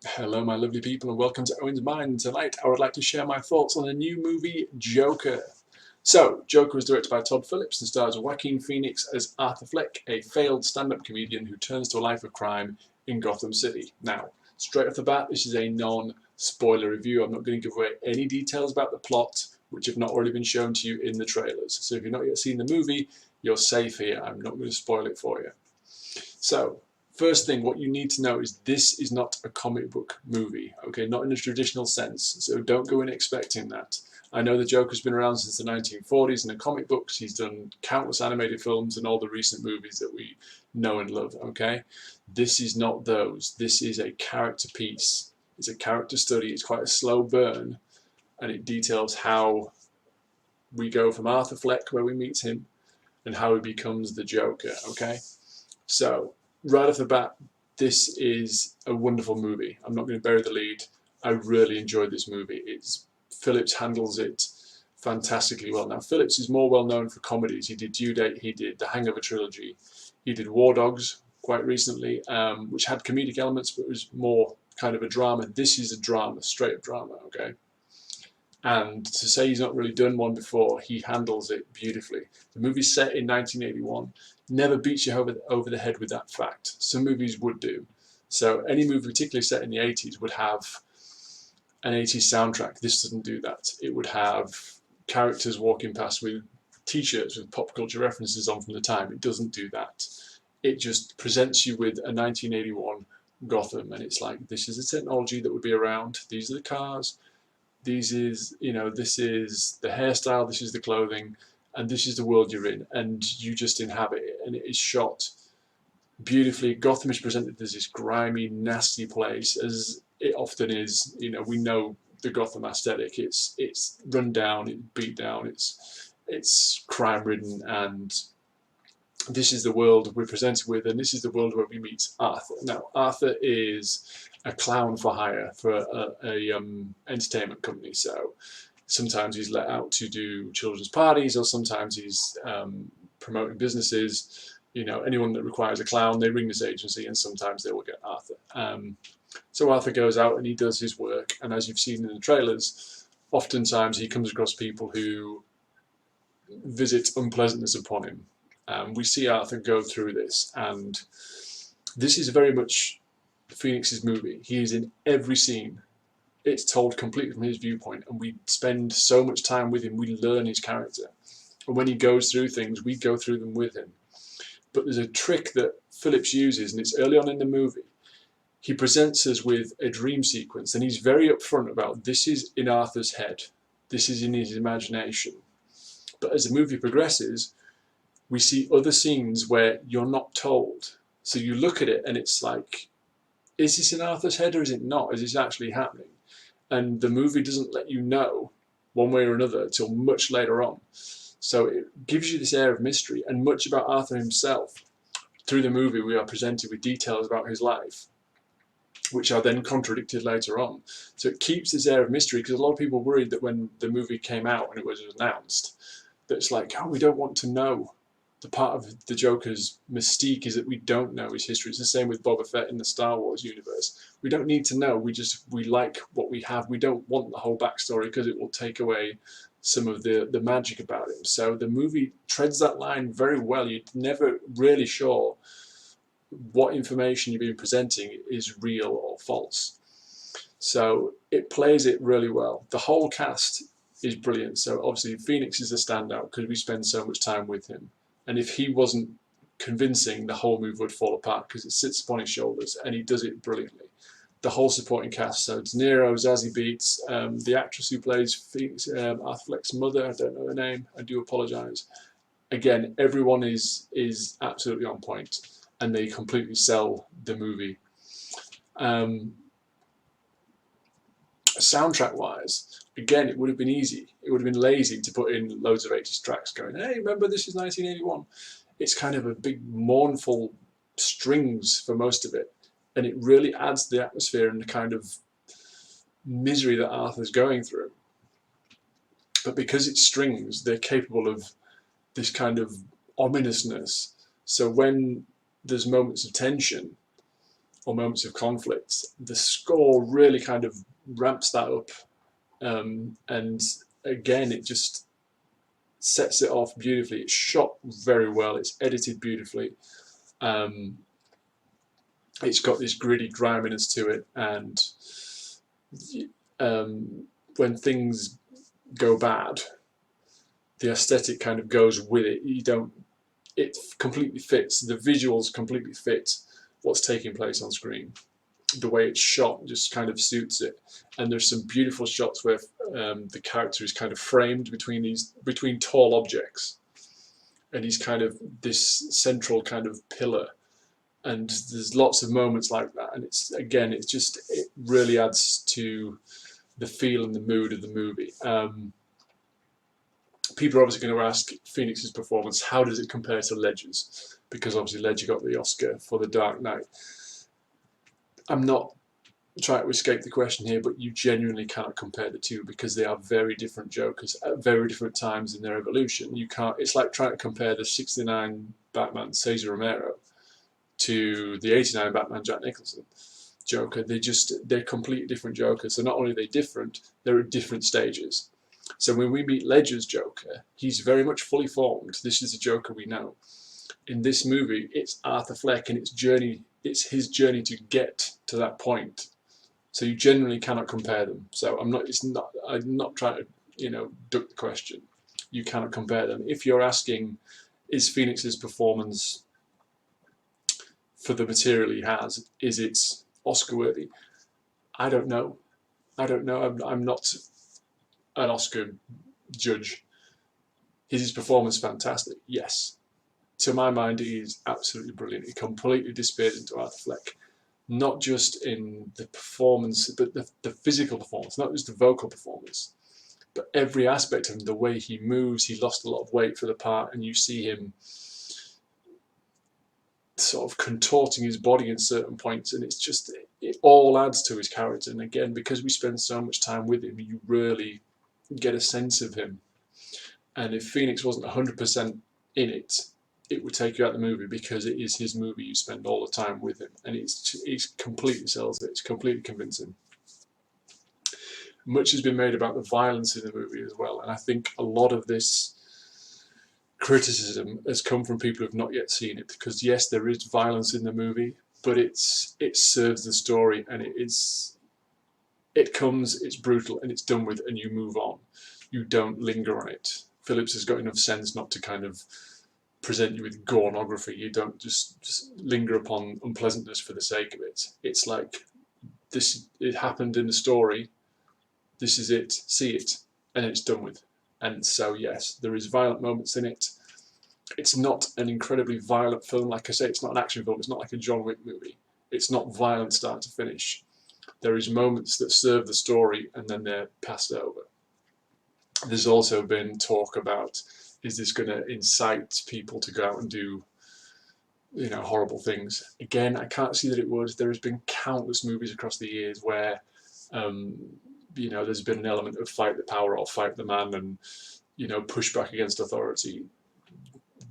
Hello, my lovely people, and welcome to Owen's Mind. Tonight, I would like to share my thoughts on the new movie, Joker. So, Joker was directed by Todd Phillips and stars Joaquin Phoenix as Arthur Fleck, a failed stand-up comedian who turns to a life of crime in Gotham City. Now, straight off the bat, this is a non-spoiler review. I'm not going to give away any details about the plot, which have not already been shown to you in the trailers. So if you've not yet seen the movie, you're safe here. I'm not going to spoil it for you. So, first thing, what you need to know is this is not a comic book movie, okay? Not in a traditional sense, so don't go in expecting that. I know the Joker's been around since the 1940s in the comic books. He's done countless animated films and all the recent movies that we know and love, okay? This is not those. This is a character piece. It's a character study. It's quite a slow burn, and it details how we go from Arthur Fleck, where we meet him, and how he becomes the Joker, okay? So, right off the bat, this is a wonderful movie. I'm not going to bury the lead. I really enjoyed this movie. Phillips handles it fantastically well. Now, Phillips is more well known for comedies. He did Due Date, he did the Hangover trilogy, he did War Dogs quite recently, which had comedic elements, but was more kind of a drama. This is a drama, straight up drama, okay? And to say he's not really done one before, he handles it beautifully. The movie's set in 1981. Never beats you over the head with that fact. Some movies would do. So any movie particularly set in the 80s would have an 80s soundtrack. This doesn't do that. It would have characters walking past with t-shirts with pop culture references on from the time. It doesn't do that. It just presents you with a 1981 Gotham, and it's like, this is the technology that would be around. These are the cars. This is the hairstyle, this is the clothing, and this is the world you're in, and you just inhabit it, and it is shot beautifully. Gotham is presented as this grimy, nasty place, as it often is. We know the Gotham aesthetic. It's run down, it's beat down, it's crime ridden, and this is the world we're presented with, and this is the world where we meet Arthur. Now, Arthur is a clown for hire for a entertainment company. So sometimes he's let out to do children's parties, or sometimes he's promoting businesses. Anyone that requires a clown, they ring this agency, and sometimes they will get Arthur. So Arthur goes out and he does his work, and as you've seen in the trailers, oftentimes he comes across people who visit unpleasantness upon him. We see Arthur go through this, and this is very much Phoenix's movie. He is in every scene. It's told completely from his viewpoint, and we spend so much time with him. We learn his character, and when he goes through things, we go through them with him. But there's a trick that Phillips uses, and it's early on in the movie. He presents us with a dream sequence, and he's very upfront about this is in Arthur's head, this is in his imagination. But as the movie progresses, we see other scenes where you're not told. So you look at it and it's like, is this in Arthur's head or is it not? Is this actually happening? And the movie doesn't let you know one way or another until much later on. So it gives you this air of mystery and much about Arthur himself. Through the movie, we are presented with details about his life, which are then contradicted later on. So it keeps this air of mystery, because a lot of people worried that when the movie came out and it was announced, that it's like, oh, we don't want to know. The part of the Joker's mystique is that we don't know his history. It's the same with Boba Fett in the Star Wars universe. We don't need to know. We like what we have. We don't want the whole backstory, because it will take away some of the magic about him. So the movie treads that line very well. You're never really sure what information you're being presenting is real or false. So it plays it really well. The whole cast is brilliant. So obviously Phoenix is a standout because we spend so much time with him. And if he wasn't convincing, the whole movie would fall apart, because it sits upon his shoulders, and he does it brilliantly. The whole supporting cast, so De Niro, Zazie Beetz, the actress who plays Phoenix, Arthur Fleck's mother, I don't know her name, I do apologise. Again, everyone is absolutely on point, and they completely sell the movie. Soundtrack-wise, again, it would have been easy. It would have been lazy to put in loads of 80s tracks going, hey, remember this is 1981. It's kind of a big mournful strings for most of it, and it really adds to the atmosphere and the kind of misery that Arthur's going through. But because it's strings, they're capable of this kind of ominousness. So when there's moments of tension or moments of conflict, the score really kind of ramps that up. And again, it just sets it off beautifully. It's shot very well. It's edited beautifully. It's got this gritty griminess to it, and when things go bad, the aesthetic kind of goes with it. It completely fits. The visuals completely fit what's taking place on screen. The way it's shot just kind of suits it. And there's some beautiful shots where the character is kind of framed between tall objects, and he's kind of this central kind of pillar. And there's lots of moments like that, and it really adds to the feel and the mood of the movie. People are obviously going to ask Phoenix's performance, how does it compare to Ledger's? Because obviously Ledger got the Oscar for The Dark Knight. I'm not trying to escape the question here, but you genuinely cannot compare the two because they are very different Jokers at very different times in their evolution. You can't. It's like trying to compare the '69 Batman Cesar Romero to the '89 Batman Jack Nicholson Joker. They're completely different Jokers. So not only are they different, they're at different stages. So when we meet Ledger's Joker, he's very much fully formed. This is the Joker we know. In this movie, it's Arthur Fleck and it's his journey to get to that point. So you generally cannot compare them. So I'm not trying to, duck the question. You cannot compare them. If you're asking, is Phoenix's performance for the material he has, is it Oscar worthy? I don't know. I'm not an Oscar judge. Is his performance fantastic? Yes. To my mind, he is absolutely brilliant. He completely disappeared into Arthur Fleck. Not just in the performance, but the physical performance, not just the vocal performance, but every aspect of him, the way he moves. He lost a lot of weight for the part, and you see him sort of contorting his body in certain points, and it all adds to his character. And again, because we spend so much time with him, you really get a sense of him. And if Phoenix wasn't 100% in it, it would take you out of the movie, because it is his movie. You spend all the time with him, and he completely sells it. It's completely convincing. Much has been made about the violence in the movie as well, and I think a lot of this criticism has come from people who have not yet seen it, because yes, there is violence in the movie, but it serves the story, and it's brutal, and it's done with, and you move on. You don't linger on it. Phillips has got enough sense not to kind of present you with gornography. You don't just linger upon unpleasantness for the sake of it. It's like, it happened in the story, this is it, see it, and it's done with. And so yes, there is violent moments in it. It's not an incredibly violent film. Like I say, it's not an action film. It's not like a John Wick movie. It's not violent start to finish. There is moments that serve the story, and then they're passed over. There's also been talk about, is this going to incite people to go out and do, horrible things? Again, I can't see that it would. There has been countless movies across the years where, there's been an element of fight the power or fight the man, and, push back against authority.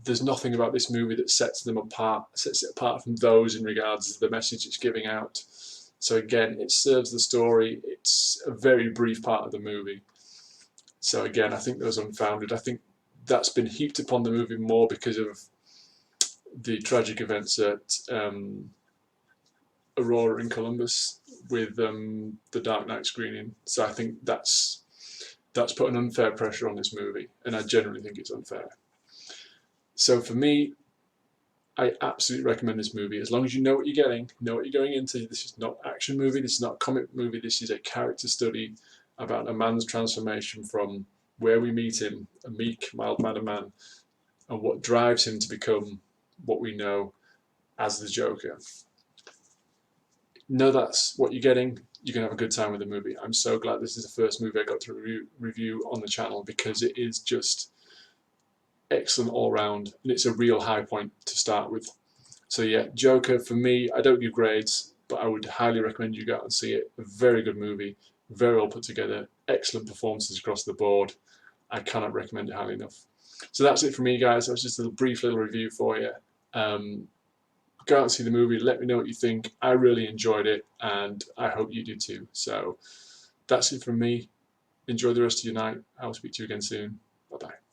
There's nothing about this movie that sets it apart from those in regards to the message it's giving out. So again, it serves the story. It's a very brief part of the movie. So again, I think that was unfounded. I think that's been heaped upon the movie more because of the tragic events at Aurora in Columbus with the Dark Knight screening. So I think that's put an unfair pressure on this movie, and I generally think it's unfair. So for me, I absolutely recommend this movie. As long as you know what you're getting, know what you're going into. This is not an action movie. This is not a comic movie. This is a character study about a man's transformation from where we meet him, a meek, mild-mannered man, and what drives him to become what we know as the Joker. Know that's what you're getting. You're going to have a good time with the movie. I'm so glad this is the first movie I got to review on the channel, because it is just excellent all round, and it's a real high point to start with. So yeah, Joker, for me, I don't give grades, but I would highly recommend you go out and see it. A very good movie, very well put together, excellent performances across the board. I cannot recommend it highly enough. So that's it for me, guys. That was just a brief little review for you. Go out and see the movie. Let me know what you think. I really enjoyed it, and I hope you do too. So that's it from me. Enjoy the rest of your night. I'll speak to you again soon. Bye-bye.